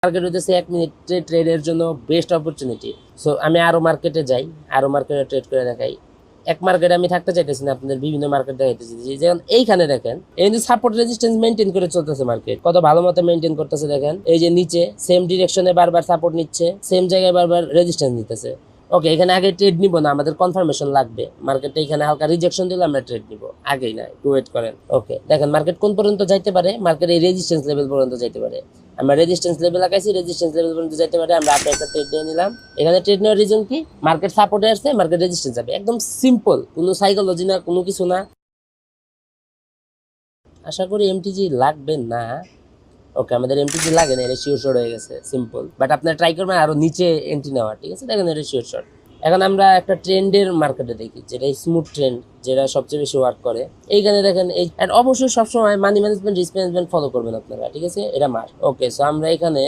Market হইতেছে 1 মিনিটে ট্রেডের জন্য বেস্ট অপরচুনিটি। সো আমি আরো মার্কেটে যাই, আরো মার্কেটে ট্রেড করে দেখাই। এক মার্কেটে আমি থাকতে চাইতেছি না, আপনাদের বিভিন্ন মার্কেট দেখাইতেছি। যেমন এইখানে দেখেন, এই কিন্তু সাপোর্ট রেজিস্ট্যান্স মেইনটেইন করে চলতেছে মার্কেট, কত ভালো মতো মেইনটেইন করতেছে দেখেন। এই যে নিচে সেম ডিরেকশনে বারবার সাপোর্ট নিচ্ছে, সেম জায়গায় বারবার রেজিস্ট্যান্স নিতেছে। ওকে, এখানে আগে ট্রেড নিব না, আমাদের কনফার্মেশন লাগবে। মার্কেটে এখানে হালকা রিজেকশন দিলে আমরা ট্রেড নিব, আগেই না, একটু ওয়েট করেন। ওকে, দেখেন মার্কেট কোন পর্যন্ত যাইতে পারে, মার্কেট এই রেজিস্ট্যান্স লেভেল পর্যন্ত যাইতে পারে। আমরা রেজিস্ট্যান্স লেভেল লাগাইছি, রেজিস্ট্যান্স লেভেল পর্যন্ত যাইতে পারে। আমরা আপনি একটা ট্রেড নিয়ে নিলাম। এখানে ট্রেড নেওয়ার রিজন কি, মার্কেট সাপোর্টে আসছে, মার্কেট রেজিস্ট্যান্স যাবে, একদম সিম্পল, কোনো সাইকোলজি না, কোনো কিছু না। আশা করি এমটিজি লাগবে না। ওকে, আমাদের এমটিজি লাগে না, এটা শিওর শর্ট হয়ে গেছে, সিম্পল। বাট আপনারা ট্রাই করবেন আরো নিচে এন্ট্রি নেওয়ার, ঠিক আছে? দেখেন এটা শিওর শর্ট। এখন আমরা একটা ট্রেন্ডের মার্কেটে দেখি, যেটা স্মুথ ট্রেন্ড, যেটা সবচেয়ে বেশি ওয়ার্ক করে। এইখানে দেখেন এই, and অবশ্যই সবসময় money management, risk management follow করবেন আপনারা, ঠিক আছে? এটা মাস্ট। ওকে, সো আমরা এখানে